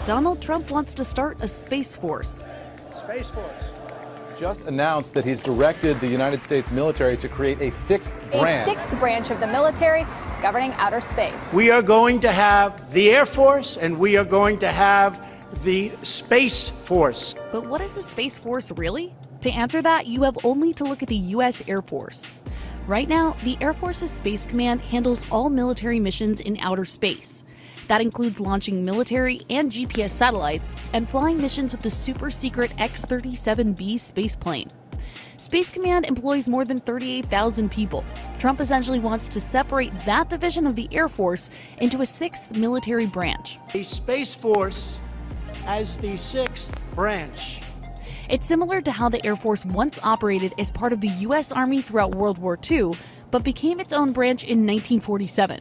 Donald Trump wants to start a Space Force. Space Force. Just announced that he's directed the United States military to create a sixth branch. A sixth branch of the military governing outer space. We are going to have the Air Force, and we are going to have the Space Force. But what is a Space Force really? To answer that, you have only to look at the U.S. Air Force. Right now, the Air Force's Space Command handles all military missions in outer space. That includes launching military and GPS satellites and flying missions with the super-secret X-37B spaceplane. Space Command employs more than 38,000 people. Trump essentially wants to separate that division of the Air Force into a sixth military branch. The Space Force as the sixth branch. It's similar to how the Air Force once operated as part of the U.S. Army throughout World War II, but became its own branch in 1947.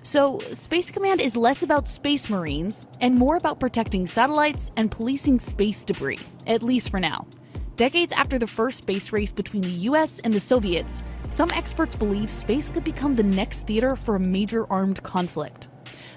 So, Space Command is less about space marines and more about protecting satellites and policing space debris, at least for now. Decades after the first space race between the US and the Soviets, some experts believe space could become the next theater for a major armed conflict.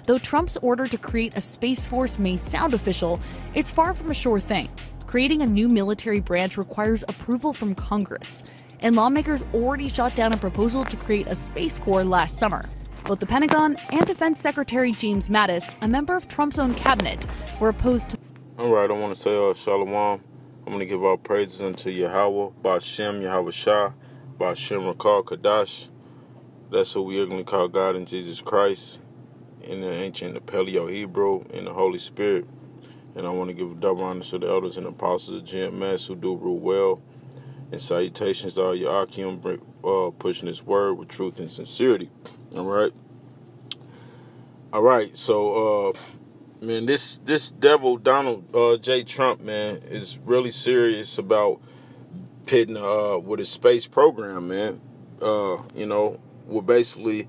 Though Trump's order to create a Space Force may sound official, it's far from a sure thing. Creating a new military branch requires approval from Congress, and lawmakers already shot down a proposal to create a Space Corps last summer. Both the Pentagon and Defense Secretary James Mattis, a member of Trump's own cabinet, were opposed to. All right, I want to say Shalom. I'm going to give all praises unto Yahweh, Ba'Shem, Yahweh Shah, Ba'Shem Rakal Kadash. That's who we are going to call God in Jesus Christ, in the ancient Paleo-Hebrew, in the Holy Spirit. And I want to give double honor to the elders and apostles of GMS who do rule well. And salutations to all your Akim, pushing this word with truth and sincerity. All right. So, man, this devil Donald J. Trump, man, is really serious about pitting with his space program, man. We're basically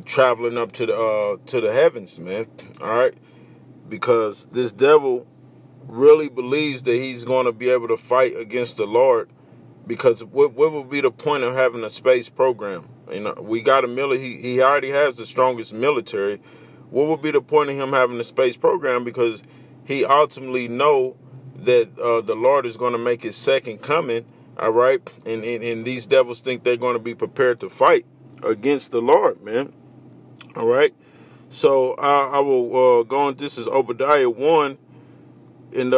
traveling up to the heavens, man. All right, because this devil really believes that he's going to be able to fight against the Lord. Because what would be the point of having a space program? We got a military. He already has the strongest military. What would be the point of him having a space program? Because he ultimately know that the Lord is going to make his second coming. All right, and these devils think they're going to be prepared to fight against the Lord, man. All right. So I will go on. This is Obadiah 1 and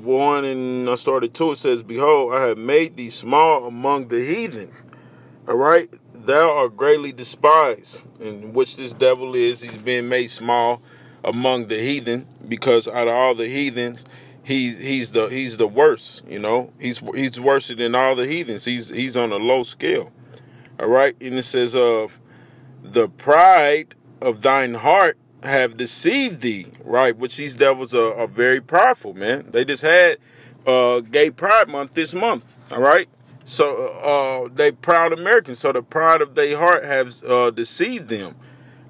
1 and I started 2. It says, "Behold, I have made thee small among the heathen." All right, thou art greatly despised, in which this devil is. He's being made small among the heathen because out of all the heathen, he's the worst. He's worse than all the heathens. He's on a low scale. All right, and it says, "The pride of thine heart have deceived thee," right? Which these devils are very prideful, man. They just had Gay Pride Month this month, all right? So they proud Americans. So the pride of their heart has deceived them,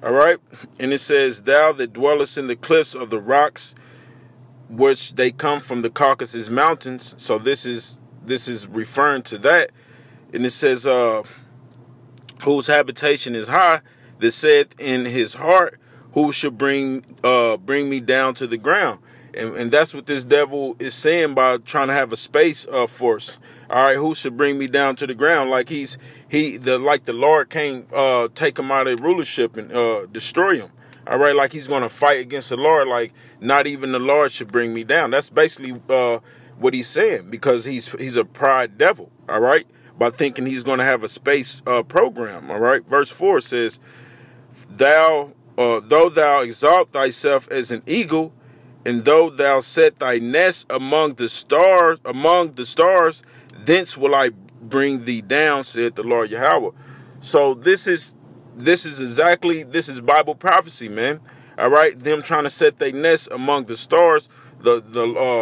all right? And it says, "Thou that dwellest in the cliffs of the rocks, which they come from the Caucasus Mountains." So this is referring to that. And it says, "Whose habitation is high, that saith in his heart, who shall bring me down to the ground?" And that's what this devil is saying by trying to have a space force. All right, who should bring me down to the ground? Like the Lord can't take him out of rulership and destroy him. All right, like he's going to fight against the Lord. Like not even the Lord should bring me down. That's basically what he's saying, because he's a pride devil. All right, by thinking he's going to have a space program. All right, verse 4 says, "Though thou exalt thyself as an eagle, and though thou set thy nest among the stars, thence will I bring thee down, saith the Lord Yahweh." So this is Bible prophecy, man. All right, them trying to set their nest among the stars. The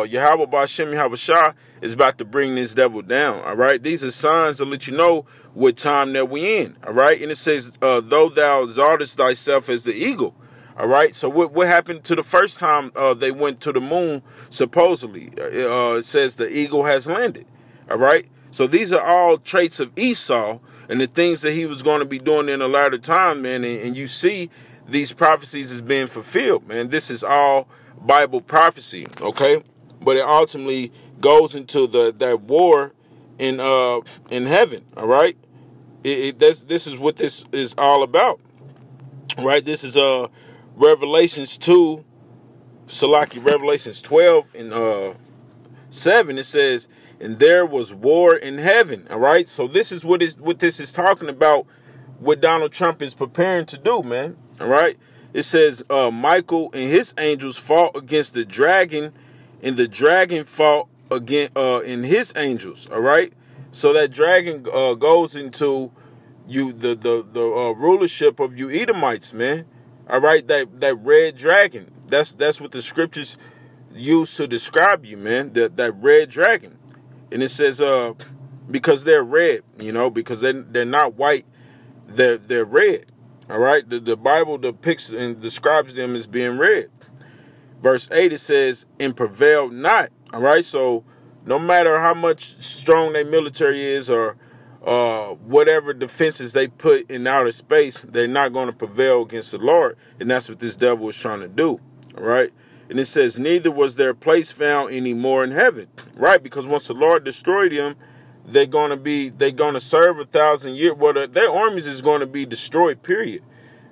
Yahweh Ba'Shem Yahweh Shah is about to bring this devil down. All right, these are signs to let you know what time that we in. All right, and it says, "Though thou exaltest thyself as the eagle." All right, so what happened to the first time they went to the moon? Supposedly, it says the eagle has landed. All right, so these are all traits of Esau and the things that he was going to be doing in a latter time, man. And you see these prophecies is being fulfilled, man. This is all Bible prophecy, okay? But it ultimately goes into that war in heaven, all right? This is what this is all about, right? This is Revelations 2, Revelations 12 and 7. It says, and there was war in heaven, all right? So this is what this is talking about, what Donald Trump is preparing to do, man, all right? It says Michael and his angels fought against the dragon, and the dragon fought in his angels, all right? So that dragon goes into the rulership of you Edomites, man, all right? That red dragon, that's what the scriptures use to describe you, man, that red dragon. And it says because they're red, you know, because they're not white, they're red. All right, the Bible depicts and describes them as being red. Verse 8, it says, and prevailed not. All right, so no matter how much strong their military is or whatever defenses they put in outer space, they're not going to prevail against the Lord. And that's what this devil is trying to do. All right, and it says, neither was their place found any more in heaven. Right, because once the Lord destroyed them, they're going to serve 1,000 years. Well, their armies is going to be destroyed, period.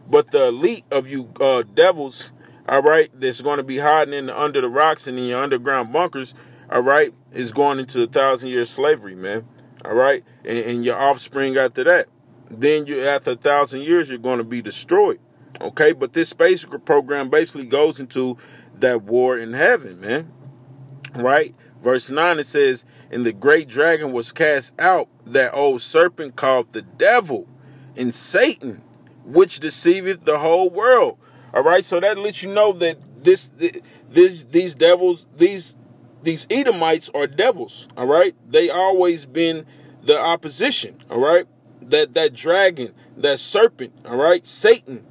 But the elite of you devils, all right, that's going to be hiding under the rocks and in your underground bunkers, all right, is going into 1,000-year slavery, man. All right, and your offspring after that. Then after 1,000 years, you're going to be destroyed. Okay, but this space program basically goes into that war in heaven, man. Right? Verse 9, it says, and the great dragon was cast out, that old serpent called the devil and Satan, which deceiveth the whole world. All right, so that lets you know that these devils, these Edomites are devils. All right, they always been the opposition. All right, that dragon, that serpent. All right, Satan.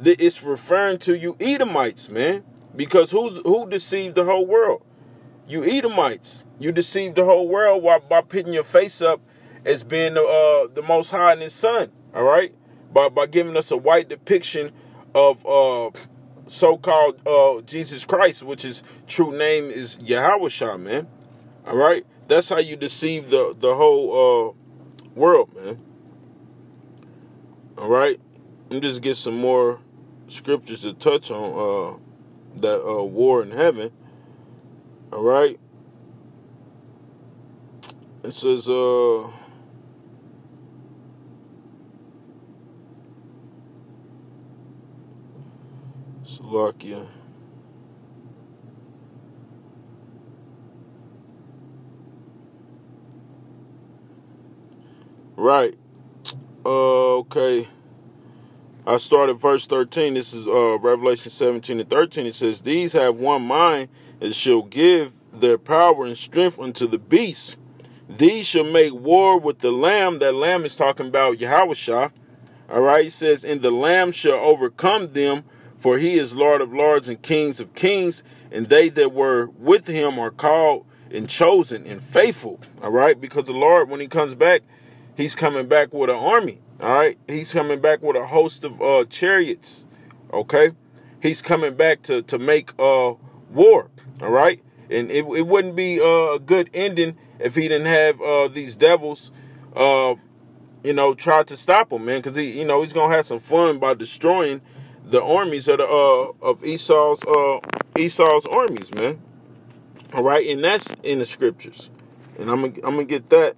It's referring to you Edomites, man, because who deceived the whole world? You Edomites, you deceived the whole world by putting your face up as being the Most High and His Son, all right? By giving us a white depiction of so-called Jesus Christ, which his true name is Yahushua, man. All right? That's how you deceive the whole world, man. All right? Let me just get some more scriptures to touch on that war in heaven. All right. It says, Slovakia. Right. Okay. I started verse 13. This is Revelation 17 and 13. It says, these have one mind, and shall give their power and strength unto the beast. These shall make war with the Lamb. That Lamb is talking about Yahushua. All right. He says, and the Lamb shall overcome them, for he is Lord of lords and Kings of kings. And they that were with him are called and chosen and faithful. All right. Because the Lord, when he comes back, he's coming back with an army. All right. He's coming back with a host of chariots. Okay. He's coming back to make war. All right. And it wouldn't be a good ending if he didn't have these devils, try to stop him, man. Because he's going to have some fun by destroying the armies of Esau's armies, man. All right. And that's in the scriptures. And I'm gonna get that.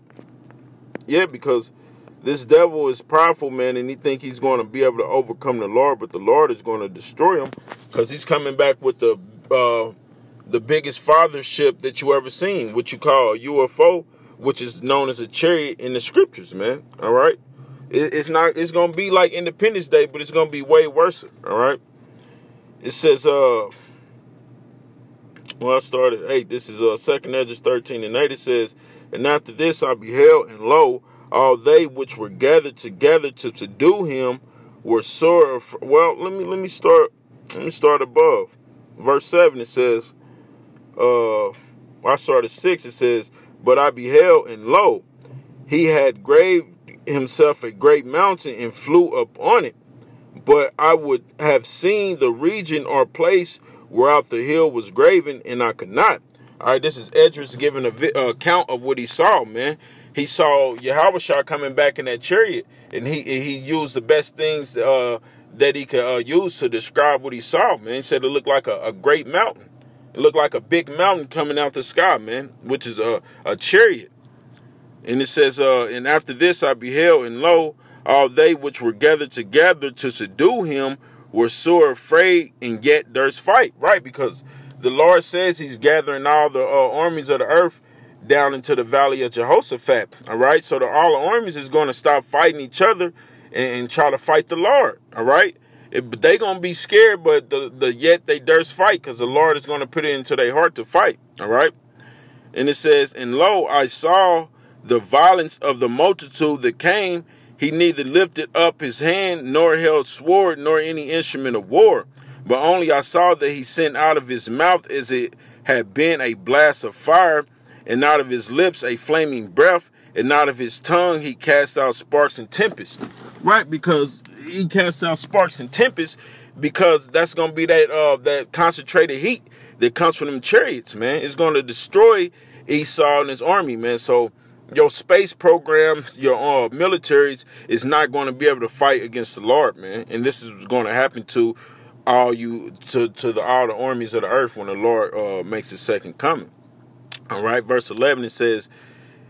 Yeah, because this devil is powerful, man, and he think he's going to be able to overcome the Lord, but the Lord is going to destroy him because he's coming back with the biggest fathership that you ever seen, what you call a UFO, which is known as a chariot in the scriptures, man. All right, it's going to be like Independence Day, but it's going to be way worse. All right, it says I started 8. This is 2nd Ezra 13 and 8. It says, and after this I beheld, and lo, all they which were gathered together to subdue him were sore. Well, let me start above. Verse 7, it says, I started 6, it says, but I beheld, and lo, he had graved himself a great mountain and flew up on it. but I would have seen the region or place whereout the hill was graven, and I could not. All right, this is Esdras giving a account of what he saw, man. He saw Yahushua coming back in that chariot, and he used the best things that he could use to describe what he saw, man. He said it looked like a great mountain. It looked like a big mountain coming out the sky, man, which is a chariot. And it says, and after this I beheld, and lo, all they which were gathered together to subdue him were sore afraid, and yet durst fight. Right, because the Lord says he's gathering all the armies of the earth down into the valley of Jehoshaphat. All right, so all the armies is going to stop fighting each other and try to fight the Lord. All right, but they going to be scared, but yet they durst fight, because the Lord is going to put it into their heart to fight. All right, and it says, and lo, I saw the violence of the multitude that came. He neither lifted up his hand, nor held sword, nor any instrument of war. But only I saw that he sent out of his mouth as it had been a blast of fire, and out of his lips a flaming breath, and out of his tongue he cast out sparks and tempests. Right, because he cast out sparks and tempests, because that's going to be that concentrated heat that comes from them chariots, man. It's going to destroy Esau and his army, man. So your space programs, your militaries is not going to be able to fight against the Lord, man. And this is going to happen to all the armies of the earth when the Lord makes his second coming. All right, verse 11, it says,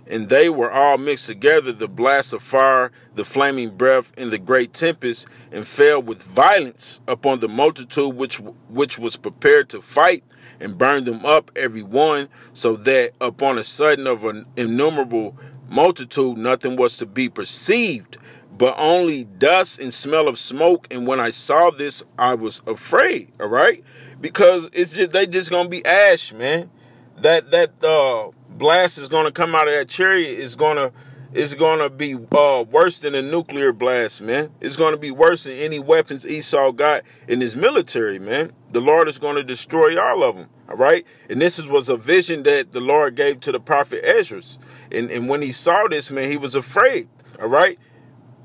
and they were all mixed together, the blast of fire, the flaming breath, and the great tempest, and fell with violence upon the multitude which was prepared to fight, and burned them up every one, so that upon a sudden of an innumerable multitude nothing was to be perceived, but only dust and smell of smoke. And when I saw this, I was afraid. All right, because they just gonna be ash, man. That blast is gonna come out of that chariot is gonna be worse than a nuclear blast, man. It's gonna be worse than any weapons Esau got in his military, man. The Lord is gonna destroy all of them. All right, and this was a vision that the Lord gave to the prophet Esdras, and when he saw this, man, he was afraid. All right,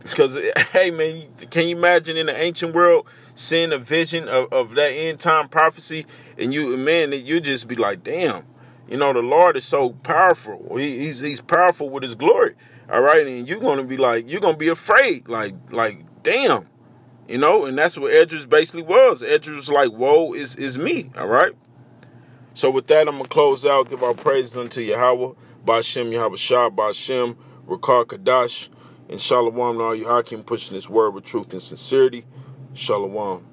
because hey, man, can you imagine in the ancient world seeing a vision of that end time prophecy, and you just be like, damn. You know, the Lord is so powerful. He's powerful with his glory. All right. And you're going to be like, you're going to be afraid. Like, damn, you know, and that's what Esdras basically was. Esdras was like, woe is me. All right. So with that, I'm going to close out. Give our praises unto Yahweh, Ba'ashem, Yahweh Shah, Ba'ashem, Rakar Kadash, and Shalom to all you Hakim pushing this word with truth and sincerity. Shalom.